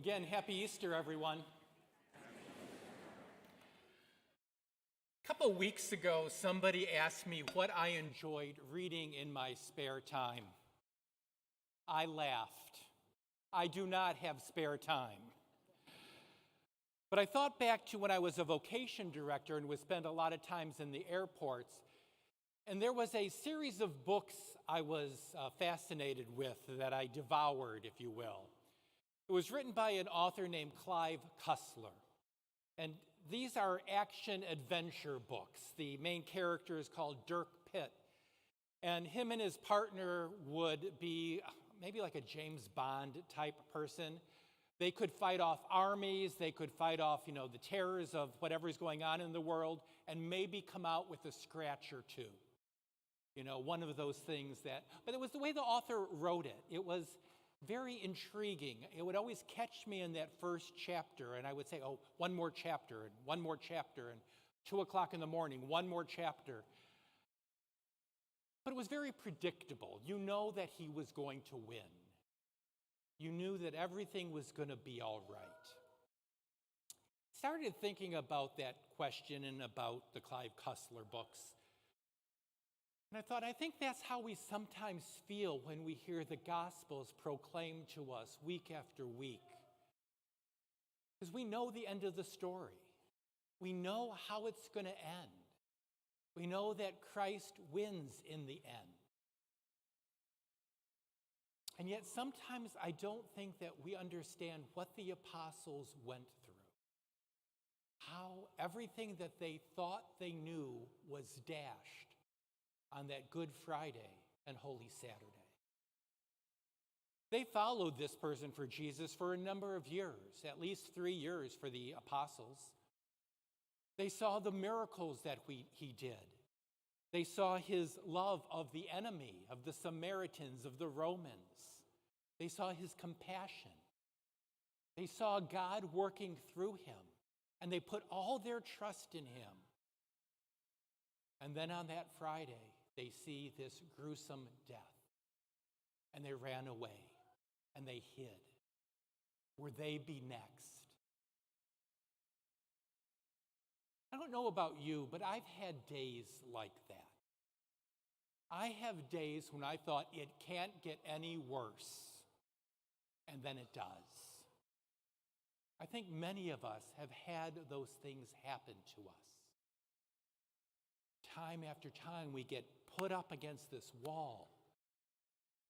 Again, happy Easter, everyone. A couple weeks ago, somebody asked me what I enjoyed reading in my spare time. I laughed. I do not have spare time. But I thought back to when I was a vocation director and would spend a lot of times in the airports. And there was a series of books I was fascinated with that I devoured, if you will. It was written by an author named Clive Cussler. And these are action-adventure books. The main character is called Dirk Pitt. And him and his partner would be maybe like a James Bond type person. They could fight off armies. They could fight off, the terrors of whatever is going on in the world and maybe come out with a scratch or two. One of those things but it was the way the author wrote it. It was very intriguing. It would always catch me in that first chapter, and I would say, one more chapter, and 2 o'clock in the morning, one more chapter. But it was very predictable. You know that he was going to win. You knew that everything was going to be all right. Started thinking about that question and about the Clive Cussler books. And I thought, I think that's how we sometimes feel when we hear the Gospels proclaimed to us week after week. Because we know the end of the story. We know how it's going to end. We know that Christ wins in the end. And yet sometimes I don't think that we understand what the apostles went through. How everything that they thought they knew was dashed on that Good Friday and Holy Saturday. They followed this person for Jesus for a number of years, at least 3 years for the apostles. They saw the miracles that he did. They saw his love of the enemy, of the Samaritans, of the Romans. They saw his compassion. They saw God working through him, and they put all their trust in him. And then on that Friday, they see this gruesome death, and they ran away, and they hid. Would they be next? I don't know about you, but I've had days like that. I have days when I thought it can't get any worse, and then it does. I think many of us have had those things happen to us. Time after time, we get put up against this wall.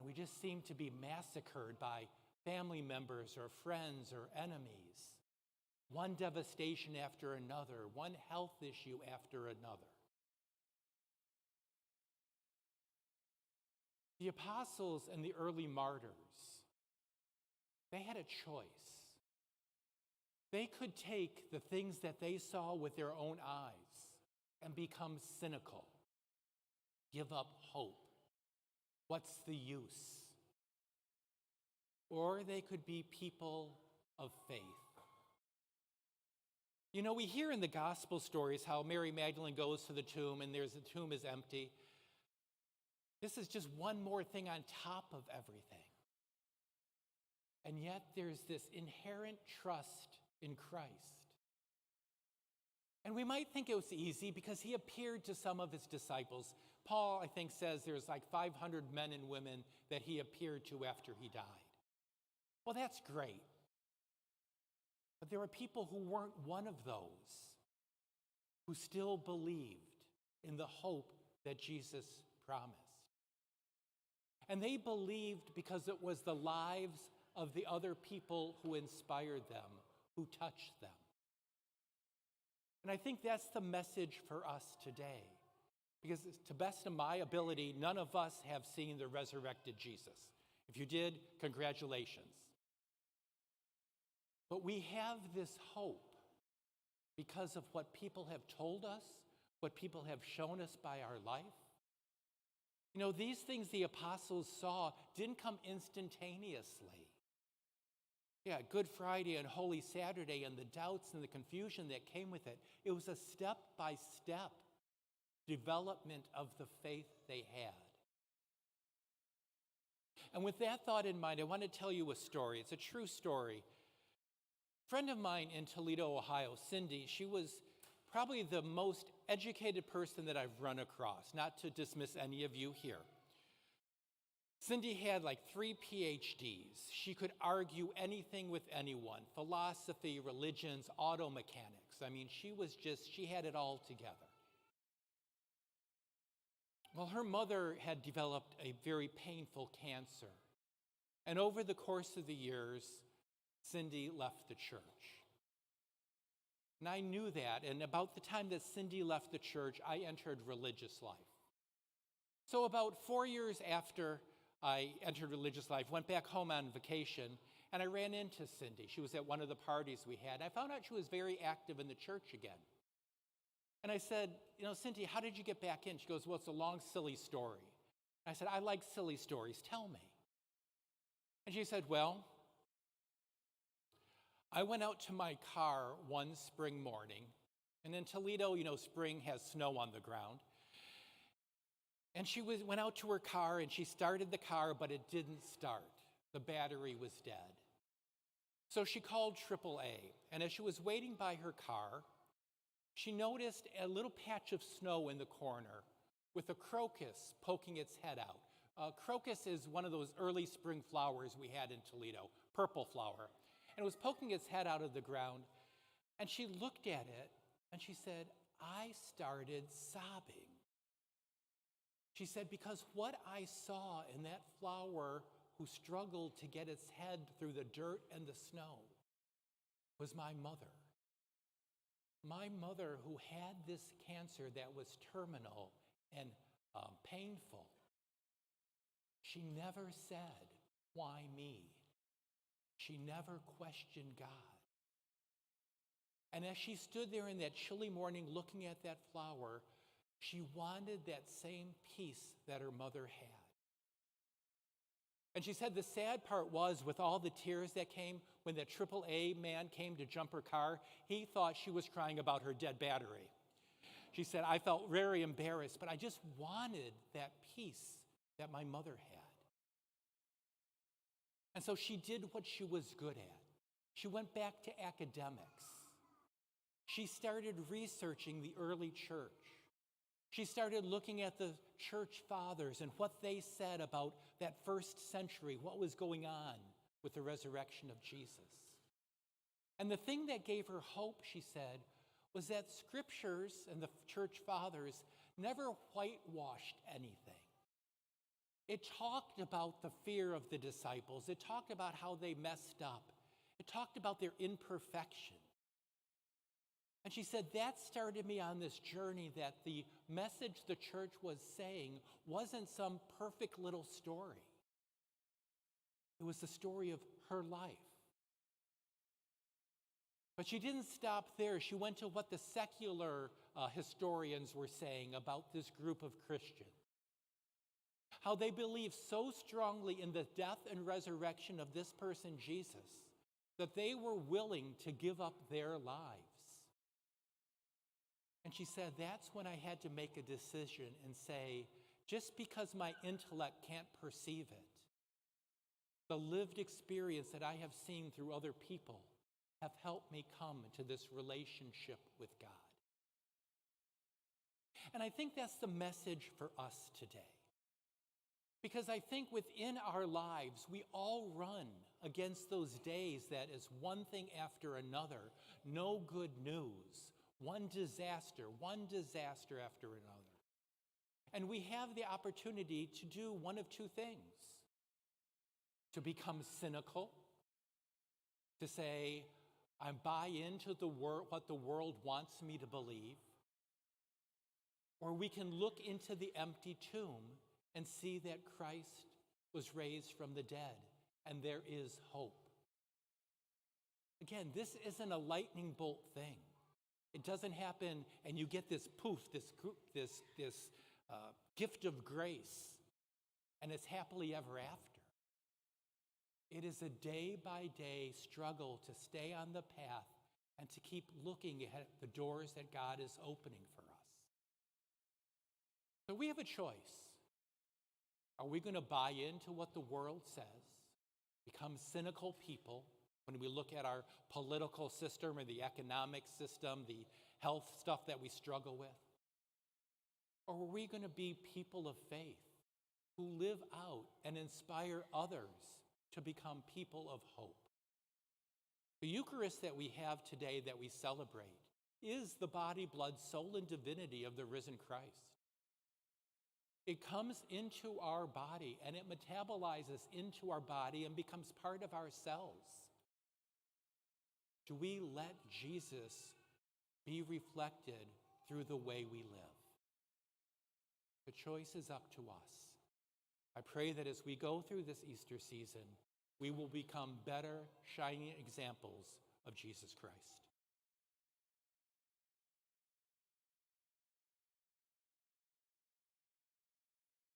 And we just seem to be massacred by family members or friends or enemies. One devastation after another, one health issue after another. The apostles and the early martyrs, they had a choice. They could take the things that they saw with their own eyes and become cynical, give up hope. What's the use? Or they could be people of faith. We hear in the gospel stories how Mary Magdalene goes to the tomb and the tomb is empty. This is just one more thing on top of everything. And yet there's this inherent trust in Christ. And we might think it was easy because he appeared to some of his disciples. Paul, I think, says there's like 500 men and women that he appeared to after he died. Well, that's great. But there were people who weren't one of those, who still believed in the hope that Jesus promised. And they believed because it was the lives of the other people who inspired them, who touched them. And I think that's the message for us today. Because to the best of my ability, none of us have seen the resurrected Jesus. If you did, congratulations. But we have this hope because of what people have told us, what people have shown us by our life. These things the apostles saw didn't come instantaneously. Yeah, Good Friday and Holy Saturday and the doubts and the confusion that came with it. It was a step-by-step development of the faith they had. And with that thought in mind, I want to tell you a story. It's a true story friend of mine in Toledo, Ohio, Cindy, she was probably the most educated person that I've run across, not to dismiss any of you here. Cindy had like 3 PhDs. She could argue anything with anyone: philosophy, religions, auto mechanics. I mean, she had it all together. Well, her mother had developed a very painful cancer. And over the course of the years, Cindy left the church. And I knew that. And about the time that Cindy left the church, I entered religious life. So about 4 years after I entered religious life, went back home on vacation, and I ran into Cindy. She was at one of the parties we had. I found out she was very active in the church again. And I said, Cindy, how did you get back in? She goes, well, it's a long, silly story. I said, I like silly stories. Tell me. And she said, well, I went out to my car one spring morning. And in Toledo, spring has snow on the ground. And she went out to her car and she started the car, but it didn't start. The battery was dead. So she called AAA. And as she was waiting by her car, she noticed a little patch of snow in the corner with a crocus poking its head out. Crocus is one of those early spring flowers we had in Toledo, purple flower. And it was poking its head out of the ground. And she looked at it and she said, I started sobbing. She said, because what I saw in that flower who struggled to get its head through the dirt and the snow was my mother. My mother, who had this cancer that was terminal and painful. She never said, why me? She never questioned God. And as she stood there in that chilly morning looking at that flower, she wanted that same peace that her mother had. And she said the sad part was, with all the tears that came, when the AAA man came to jump her car, he thought she was crying about her dead battery. She said, I felt very embarrassed, but I just wanted that peace that my mother had. And so she did what she was good at. She went back to academics. She started researching the early church. She started looking at the church fathers and what they said about that first century, what was going on with the resurrection of Jesus. And the thing that gave her hope, she said, was that scriptures and the church fathers never whitewashed anything. It talked about the fear of the disciples. It talked about how they messed up. It talked about their imperfection. And she said, that started me on this journey that the message the church was saying wasn't some perfect little story. It was the story of her life. But she didn't stop there. She went to what the secular historians were saying about this group of Christians. How they believed so strongly in the death and resurrection of this person, Jesus, that they were willing to give up their lives. And she said, that's when I had to make a decision and say, just because my intellect can't perceive it, the lived experience that I have seen through other people have helped me come into this relationship with God. And I think that's the message for us today. Because I think within our lives, we all run against those days that is one thing after another, no good news, one disaster after another. And we have the opportunity to do one of two things: to become cynical, to say, I buy into what the world wants me to believe, or we can look into the empty tomb and see that Christ was raised from the dead and there is hope. Again, this isn't a lightning bolt thing. It doesn't happen and you get this poof, this gift of grace, and it's happily ever after. It is a day-by-day struggle to stay on the path and to keep looking at the doors that God is opening for us. So we have a choice. Are we going to buy into what the world says, become cynical people, When we look at our political system or the economic system, the health stuff that we struggle with? Or are we going to be people of faith who live out and inspire others to become people of hope? The Eucharist that we have today that we celebrate is the body, blood, soul, and divinity of the risen Christ. It comes into our body and it metabolizes into our body and becomes part of ourselves. Do we let Jesus be reflected through the way we live? The choice is up to us. I pray that as we go through this Easter season, we will become better, shining examples of Jesus Christ.